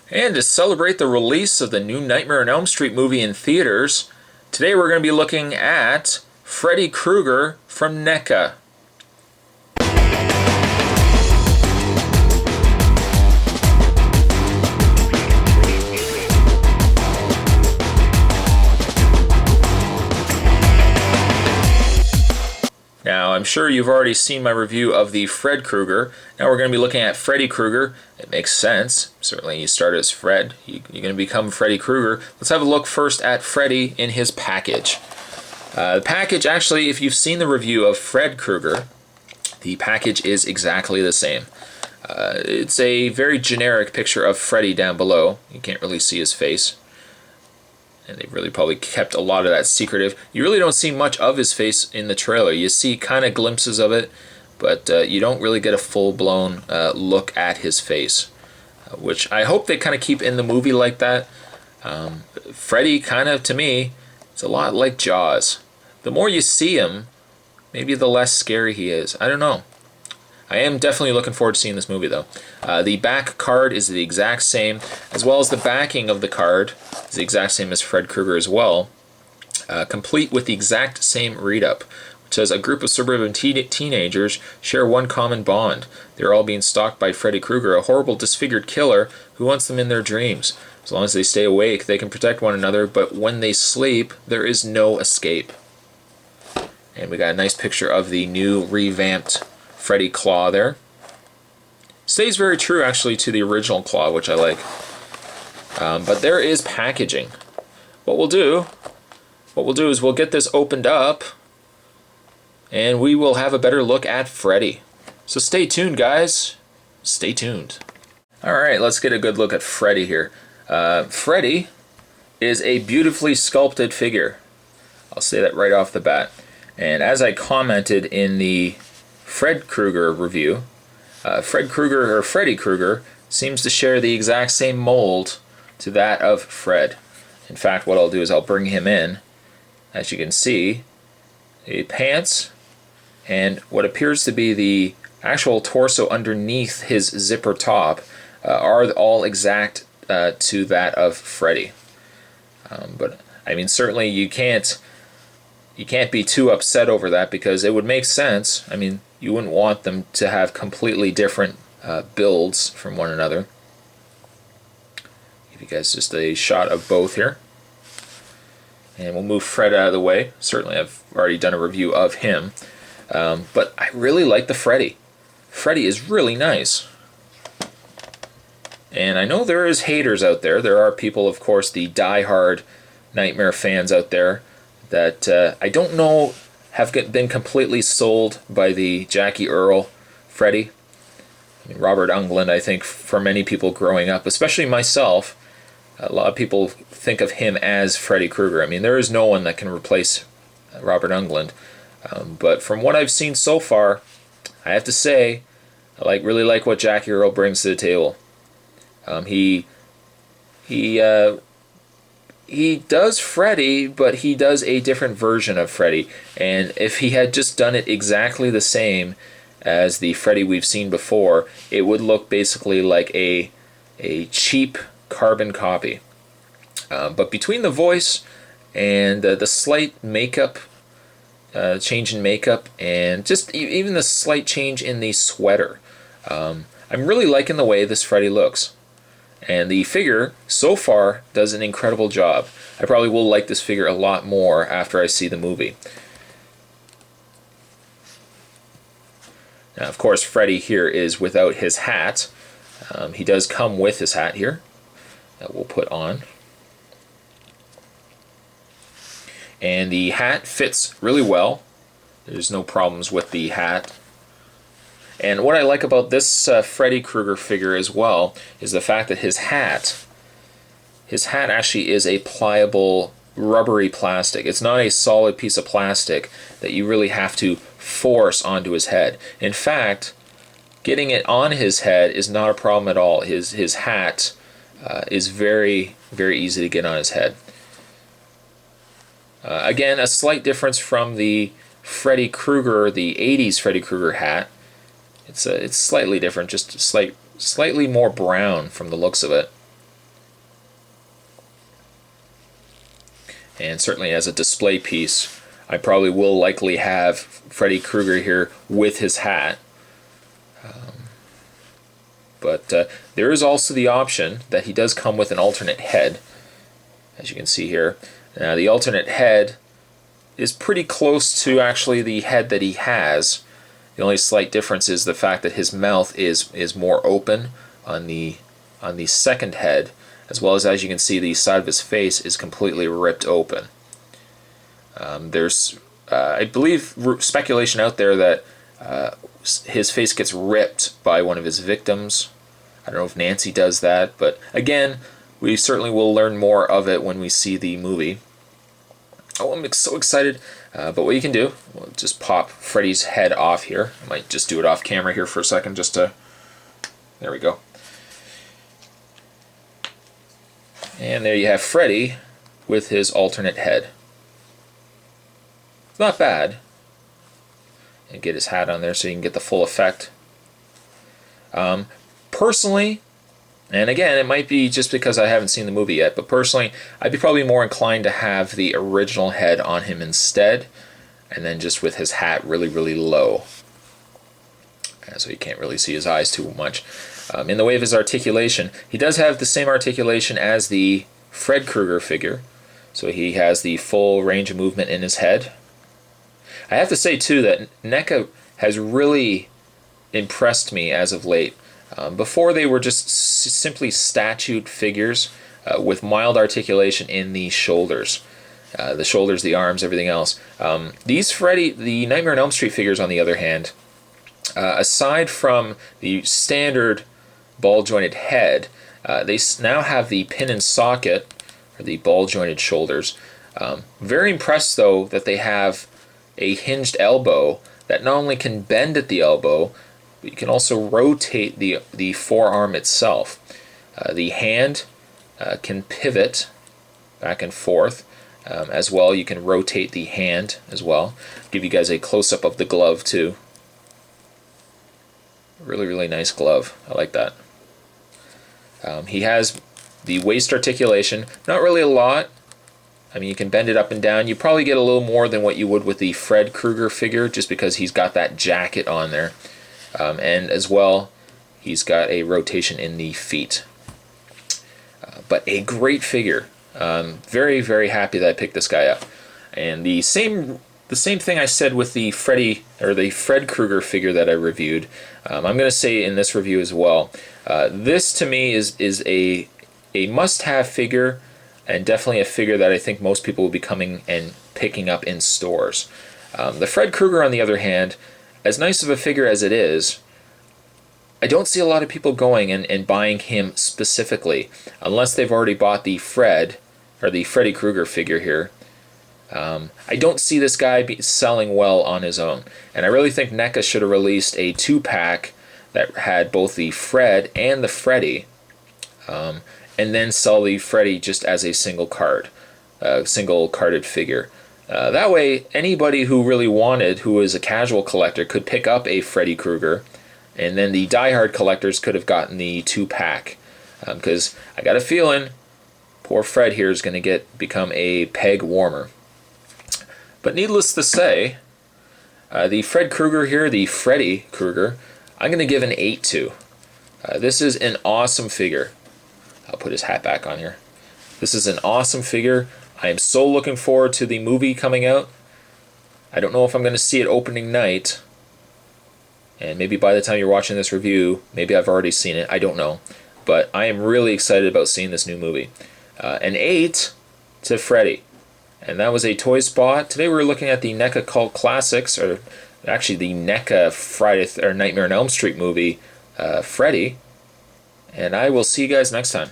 And to celebrate the release of the new Nightmare on Elm Street movie in theaters, today we're going to be looking at Freddy Krueger from Neca. Now, I'm sure you've already seen my review of the Fred Krueger. Now we're going to be looking at Freddy Krueger. It makes sense. Certainly you start as Fred. You're going to become Freddy Krueger. Let's have a look first at Freddy in his package. The package, actually, if you've seen the review of Fred Krueger, the package is exactly the same. It's a very generic picture of Freddy down below. You can't really see his face. And they really probably kept a lot of that secretive. You really don't see much of his face in the trailer. You see kind of glimpses of it, but you don't really get a full-blown look at his face, which I hope they kind of keep in the movie like that. Freddy, kind of, to me, it's a lot like Jaws. The more you see him, maybe the less scary he is. I don't know. I am definitely looking forward to seeing this movie, though. The back card is the exact same, as well as the backing of the card is the exact same as Fred Krueger as well, complete with the exact same read-up, which says, a group of suburban teenagers share one common bond. They're all being stalked by Freddy Krueger, a horrible, disfigured killer who wants them in their dreams. As long as they stay awake, they can protect one another, but when they sleep, there is no escape. And we got a nice picture of the new revamped Freddy claw there. Stays very true actually to the original claw, which I like. But there is packaging. What we'll do is we'll get this opened up and we will have a better look at Freddy. So stay tuned, guys. Stay tuned. Alright, let's get a good look at Freddy here. Freddy is a beautifully sculpted figure. I'll say that right off the bat. And as I commented in the Fred Krueger review, Freddy Krueger seems to share the exact same mold to that of Fred. In fact, what I'll do is I'll bring him in. As you can see, the pants and what appears to be the actual torso underneath his zipper top are all exact to that of Freddy. But I mean, certainly you can't be too upset over that, because it would make sense. I mean, you wouldn't want them to have completely different builds from one another. Give you guys just a shot of both here. And we'll move Fred out of the way. Certainly I've already done a review of him. But I really like the Freddy. Freddy is really nice. And I know there is haters out there. There are people, of course, the die-hard Nightmare fans out there that I don't know have been completely sold by the Jackie Earle Freddy. I mean, Robert Englund, I think, for many people growing up, especially myself, a lot of people think of him as Freddy Krueger. I mean, there is no one that can replace Robert Englund. But from what I've seen so far, I have to say, I really like what Jackie Earle brings to the table. He does Freddy, but he does a different version of Freddy. And if he had just done it exactly the same as the Freddy we've seen before, it would look basically like a cheap carbon copy. But between the voice and the slight makeup, change in makeup, and just even the slight change in the sweater, I'm really liking the way this Freddy looks. And the figure, so far, does an incredible job. I probably will like this figure a lot more after I see the movie. Now, of course, Freddy here is without his hat. He does come with his hat here that we'll put on. And the hat fits really well. There's no problems with the hat. And what I like about this Freddy Krueger figure as well is the fact that his hat actually is a pliable, rubbery plastic. It's not a solid piece of plastic that you really have to force onto his head. In fact, getting it on his head is not a problem at all. His hat is very, very easy to get on his head. Again, a slight difference from the Freddy Krueger, the 80s Freddy Krueger hat. It's slightly different, just slightly more brown from the looks of it. and certainly as a display piece, I probably will likely have Freddy Krueger here with his hat. But there is also the option that he does come with an alternate head, as you can see here. Now the alternate head is pretty close to actually the head that he has. The only slight difference is the fact that his mouth is more open on the second head, as well as you can see, the side of his face is completely ripped open. There's, I believe, speculation out there that his face gets ripped by one of his victims. I don't know if Nancy does that, but again, we certainly will learn more of it when we see the movie. Oh, I'm so excited. But what you can do, we'll just pop Freddy's head off here. I might just do it off camera here for a second just to... There we go. And there you have Freddy with his alternate head. Not bad. And get his hat on there so you can get the full effect. Personally, and again, it might be just because I haven't seen the movie yet, but personally, I'd be probably more inclined to have the original head on him instead, and then just with his hat really, really low. So you can't really see his eyes too much. In the way of his articulation, he does have the same articulation as the Fred Krueger figure, so he has the full range of movement in his head. I have to say, too, that Neca has really impressed me as of late. Before they were just simply statued figures with mild articulation in the shoulders. The arms, everything else. The Nightmare on Elm Street figures, on the other hand, aside from the standard ball-jointed head, they now have the pin and socket, or the ball-jointed shoulders. Very impressed, though, that they have a hinged elbow that not only can bend at the elbow, but you can also rotate the forearm itself. The hand can pivot back and forth as well. You can rotate the hand as well. Give you guys a close-up of the glove too. Really, really nice glove. I like that. He has the waist articulation. Not really a lot. I mean, you can bend it up and down. You probably get a little more than what you would with the Fred Krueger figure, just because he's got that jacket on there. And as well, he's got a rotation in the feet. But a great figure. Very, very happy that I picked this guy up. And the same thing I said with the Fred Krueger figure that I reviewed, I'm going to say in this review as well. This to me is a must-have figure, and definitely a figure that I think most people will be coming and picking up in stores. The Fred Krueger, on the other hand, as nice of a figure as it is, I don't see a lot of people going and buying him specifically, unless they've already bought the Freddy Krueger figure here. I don't see this guy selling well on his own, and I really think Neca should have released a 2-pack that had both the Fred and the Freddy, and then sell the Freddy just as a single carded figure. That way, anybody who really wanted, who is a casual collector, could pick up a Freddy Krueger, and then the diehard collectors could have gotten the 2-pack. Because I got a feeling poor Fred here is going to become a peg warmer. But needless to say, the Fred Krueger here, the Freddy Krueger, I'm going to give an 8 to. This is an awesome figure. I'll put his hat back on here. This is an awesome figure. I am so looking forward to the movie coming out. I don't know if I'm going to see it opening night. And maybe by the time you're watching this review, maybe I've already seen it. I don't know. But I am really excited about seeing this new movie. An 8 to Freddy. And that was a Toy Spot. Today we're looking at the Neca Cult Classics, or actually the Neca Nightmare on Elm Street movie, Freddy. And I will see you guys next time.